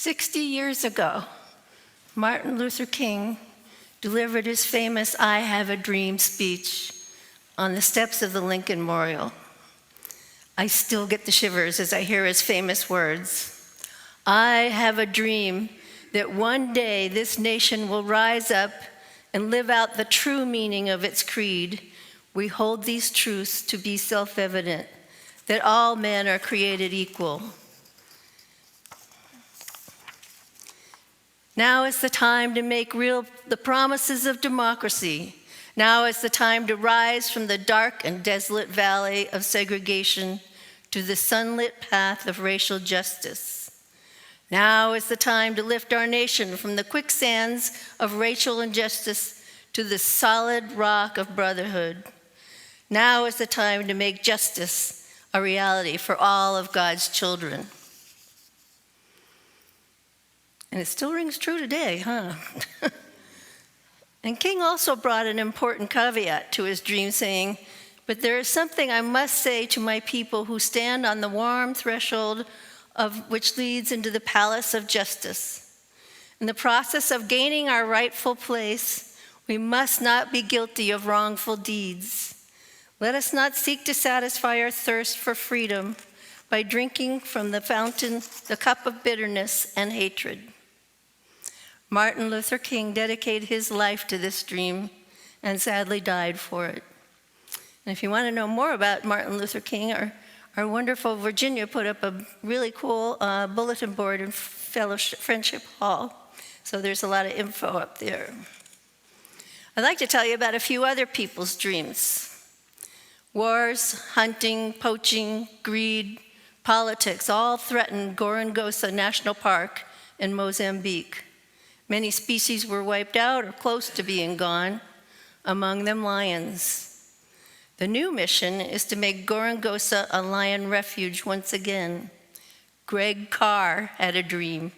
60 years ago, Martin Luther King delivered his famous "I Have a Dream" speech on the steps of the Lincoln Memorial. I still get the shivers as I hear his famous words. "I have a dream that one day this nation will rise up and live out the true meaning of its creed. We hold these truths to be self-evident, that all men are created equal. Now is the time to make real the promises of democracy. Now is the time to rise from the dark and desolate valley of segregation to the sunlit path of racial justice. Now is the time to lift our nation from the quicksands of racial injustice to the solid rock of brotherhood. Now is the time to make justice a reality for all of God's children." And it still rings true today, huh? And King also brought an important caveat to his dream, saying, "But there is something I must say to my people who stand on the warm threshold of which leads into the palace of justice. In the process of gaining our rightful place, we must not be guilty of wrongful deeds. Let us not seek to satisfy our thirst for freedom by drinking from the fountain, the cup of bitterness and hatred." Martin Luther King dedicated his life to this dream and sadly died for it. And if you want to know more about Martin Luther King, our wonderful Virginia put up a really cool bulletin board in Friendship Hall. So there's a lot of info up there. I'd like to tell you about a few other people's dreams. Wars, hunting, poaching, greed, politics all threatened Gorongosa National Park in Mozambique. Many species were wiped out or close to being gone, among them lions. The new mission is to make Gorongosa a lion refuge once again. Greg Carr had a dream,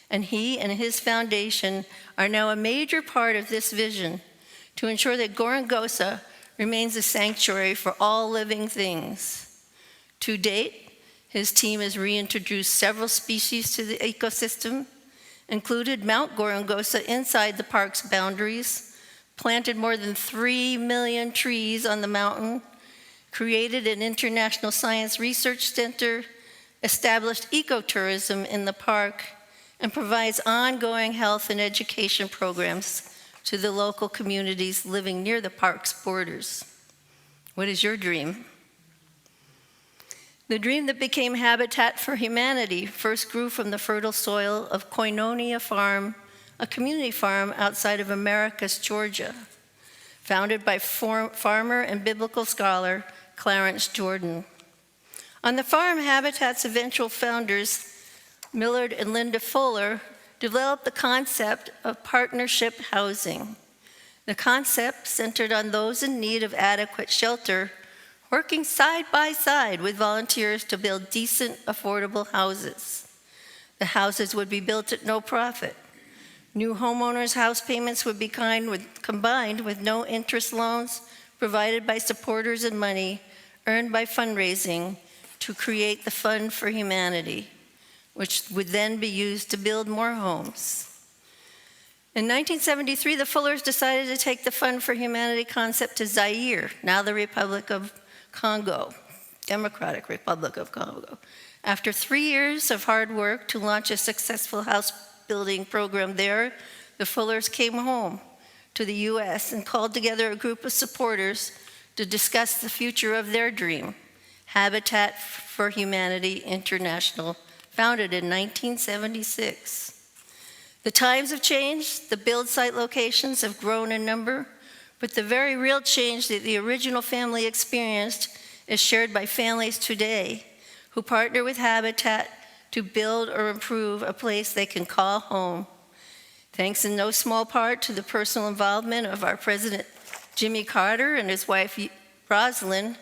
and he and his foundation are now a major part of this vision to ensure that Gorongosa remains a sanctuary for all living things. To date, his team has reintroduced several species to the ecosystem, included Mount Gorongosa inside the park's boundaries, planted more than 3 million trees on the mountain, created an international science research center, established ecotourism in the park, and provides ongoing health and education programs to the local communities living near the park's borders. What is your dream? The dream that became Habitat for Humanity first grew from the fertile soil of Koinonia Farm, a community farm outside of Americus, Georgia, founded by farmer and biblical scholar Clarence Jordan. On the farm, Habitat's eventual founders, Millard and Linda Fuller, developed the concept of partnership housing. The concept centered on those in need of adequate shelter, working side by side with volunteers to build decent, affordable houses. The houses would be built at no profit. New homeowners' house payments would be combined with no interest loans provided by supporters and money earned by fundraising to create the Fund for Humanity, which would then be used to build more homes. In 1973, the Fullers decided to take the Fund for Humanity concept to Zaire, now the Republic of Congo, Democratic Republic of Congo. After 3 years of hard work to launch a successful house building program there, the Fullers came home to the US and called together a group of supporters to discuss the future of their dream, Habitat for Humanity International, founded in 1976. The times have changed, the build site locations have grown in number, but the very real change that the original family experienced is shared by families today who partner with Habitat to build or improve a place they can call home. Thanks in no small part to the personal involvement of our President Jimmy Carter and his wife Rosalind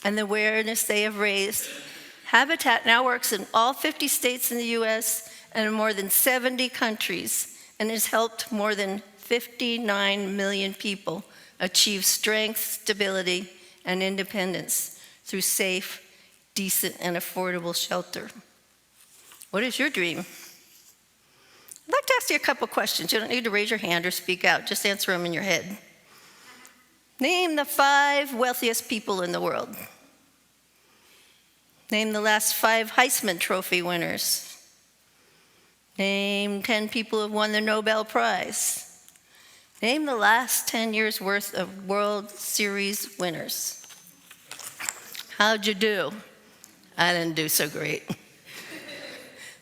and the awareness they have raised, Habitat now works in all 50 states in the US and in more than 70 countries and has helped more than 59 million people achieve strength, stability, and independence through safe, decent, and affordable shelter. What is your dream? ask you a couple questions. You don't need to raise your hand or speak out. Just answer them in your head. Name the 5 wealthiest people in the world. Name the last 5 Heisman Trophy winners. Name 10 people who have won the Nobel Prize. Name the last 10 years' worth of World Series winners. How'd you do? I didn't do so great.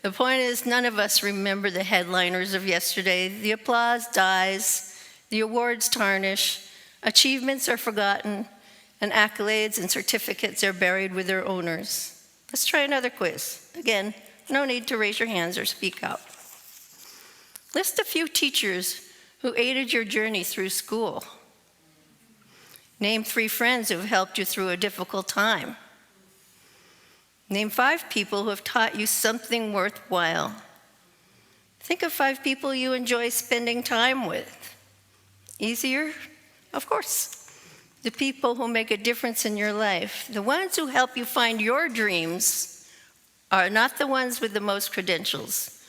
The point is, none of us remember the headliners of yesterday. The applause dies, the awards tarnish, achievements are forgotten, and accolades and certificates are buried with their owners. Let's try another quiz. Again, no need to raise your hands or speak out. List a few teachers who aided your journey through school. Name 3 friends who have helped you through a difficult time. Name 5 people who have taught you something worthwhile. Think of 5 people you enjoy spending time with. Easier? Of course. The people who make a difference in your life. The ones who help you find your dreams are not the ones with the most credentials,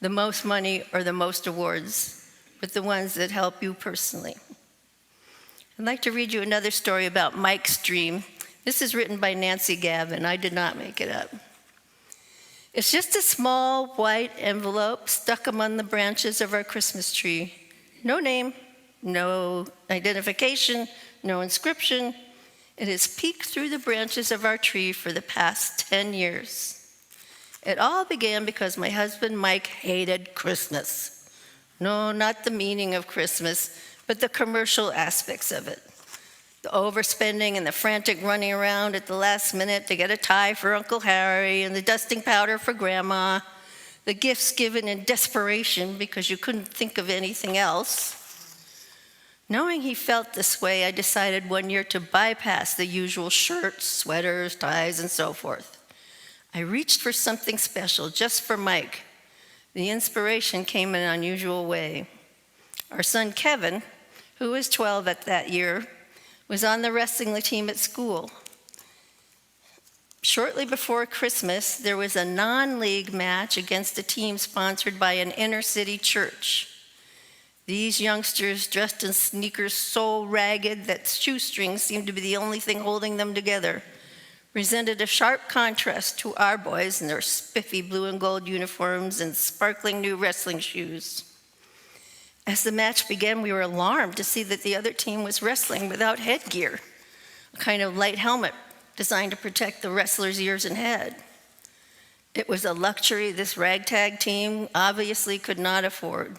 the most money, or the most awards, but the ones that help you personally. I'd like to read you another story about Mike's dream. This is written by Nancy Gavin. I did not make it up. It's just a small white envelope stuck among the branches of our Christmas tree. No name, no identification, no inscription. It has peeked through the branches of our tree for the past 10 years. It all began because my husband Mike hated Christmas. No, not the meaning of Christmas, but the commercial aspects of it. The overspending and the frantic running around at the last minute to get a tie for Uncle Harry and the dusting powder for Grandma, the gifts given in desperation because you couldn't think of anything else. Knowing he felt this way, I decided one year to bypass the usual shirts, sweaters, ties, and so forth. I reached for something special just for Mike. The inspiration came in an unusual way. Our son Kevin, who was 12 at that year, was on the wrestling team at school. Shortly before Christmas, there was a non-league match against a team sponsored by an inner-city church. These youngsters, dressed in sneakers so ragged that shoestrings seemed to be the only thing holding them together, presented a sharp contrast to our boys in their spiffy blue and gold uniforms and sparkling new wrestling shoes. As the match began, we were alarmed to see that the other team was wrestling without headgear, a kind of light helmet designed to protect the wrestler's ears and head. It was a luxury this ragtag team obviously could not afford.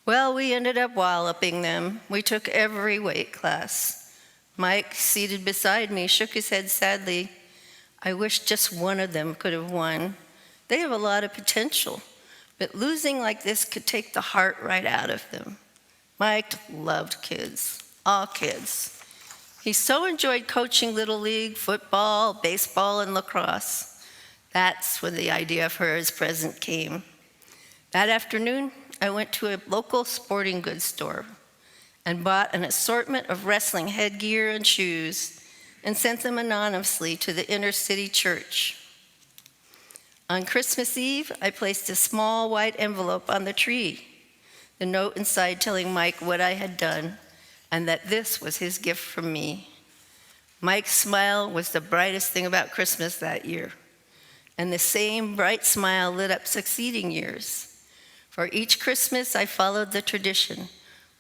Well, we ended up walloping them. We took every weight class. Mike, seated beside me, shook his head sadly. I wish just one of them could have won. They have a lot of potential, but losing like this could take the heart right out of them. Mike loved kids, all kids. He so enjoyed coaching Little League, football, baseball, and lacrosse. That's when the idea for his present came. That afternoon, I went to a local sporting goods store and bought an assortment of wrestling headgear and shoes and sent them anonymously to the inner city church. On Christmas Eve, I placed a small white envelope on the tree, the note inside telling Mike what I had done and that this was his gift from me. Mike's smile was the brightest thing about Christmas that year, and the same bright smile lit up succeeding years. For each Christmas, I followed the tradition.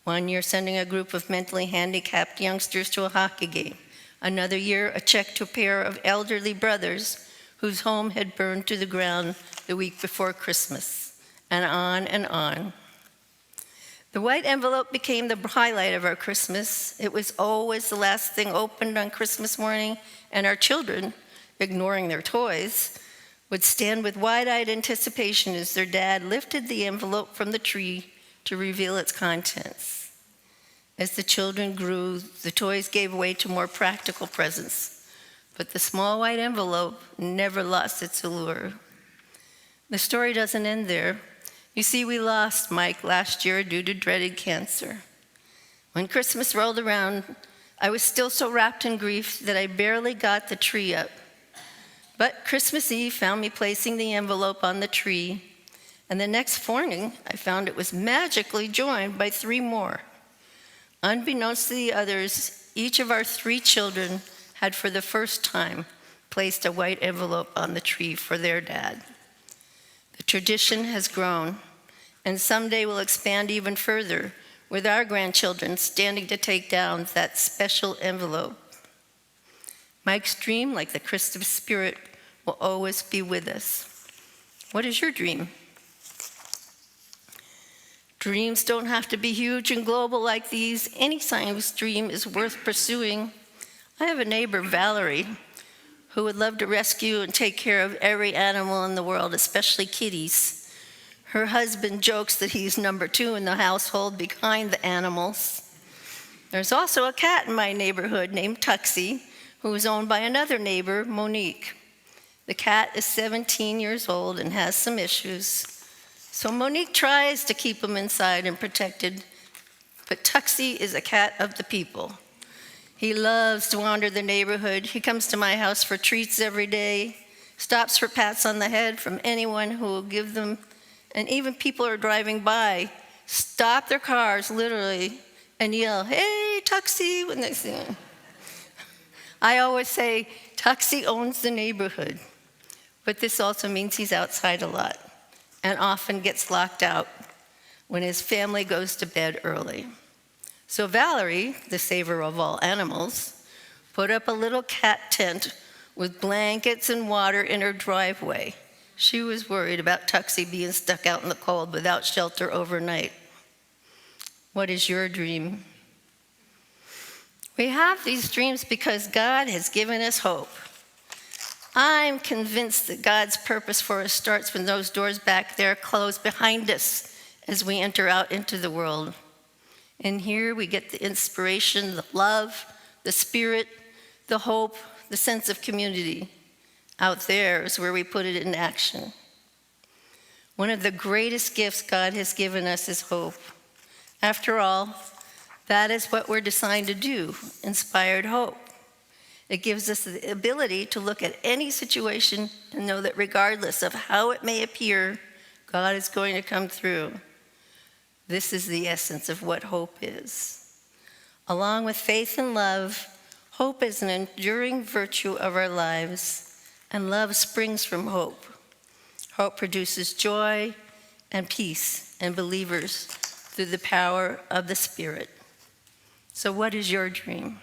One year, sending a group of mentally handicapped youngsters to a hockey game. Another year, a check to a pair of elderly brothers whose home had burned to the ground the week before Christmas, and on and on. The white envelope became the highlight of our Christmas. It was always the last thing opened on Christmas morning, and our children, ignoring their toys, would stand with wide-eyed anticipation as their dad lifted the envelope from the tree to reveal its contents. As the children grew, the toys gave way to more practical presents, but the small white envelope never lost its allure. The story doesn't end there. You see, we lost Mike last year due to dreaded cancer. When Christmas rolled around, I was still so wrapped in grief that I barely got the tree up. But Christmas Eve found me placing the envelope on the tree, And the next morning, I found it was magically joined by 3 more. Unbeknownst to the others, each of our 3 children had for the first time placed a white envelope on the tree for their dad. The tradition has grown, and someday will expand even further with our grandchildren standing to take down that special envelope. Mike's dream, like the Christmas spirit, will always be with us. What is your dream? Dreams don't have to be huge and global like these. Any science dream is worth pursuing. I have a neighbor, Valerie, who would love to rescue and take care of every animal in the world, especially kitties. Her husband jokes that he's number 2 in the household behind the animals. There's also a cat in my neighborhood named Tuxie, who is owned by another neighbor, Monique. The cat is 17 years old and has some issues. So Monique tries to keep him inside and protected, but Tuxie is a cat of the people. He loves to wander the neighborhood. He comes to my house for treats every day, stops for pats on the head from anyone who will give them, and even people are driving by, stop their cars literally and yell, "Hey, Tuxie," when they see him. I always say, Tuxie owns the neighborhood, but this also means he's outside a lot and often gets locked out when his family goes to bed early. So Valerie, the saver of all animals, put up a little cat tent with blankets and water in her driveway. She was worried about Tuxie being stuck out in the cold without shelter overnight. What is your dream? We have these dreams because God has given us hope. I'm convinced that God's purpose for us starts when those doors back there close behind us as we enter out into the world. And here we get the inspiration, the love, the spirit, the hope, the sense of community. Out there is where we put it in action. One of the greatest gifts God has given us is hope. After all, that is what we're designed to do, inspired hope. It gives us the ability to look at any situation and know that regardless of how it may appear, God is going to come through. This is the essence of what hope is. Along with faith and love, hope is an enduring virtue of our lives, and love springs from hope. Hope produces joy and peace in believers through the power of the Spirit. So what is your dream?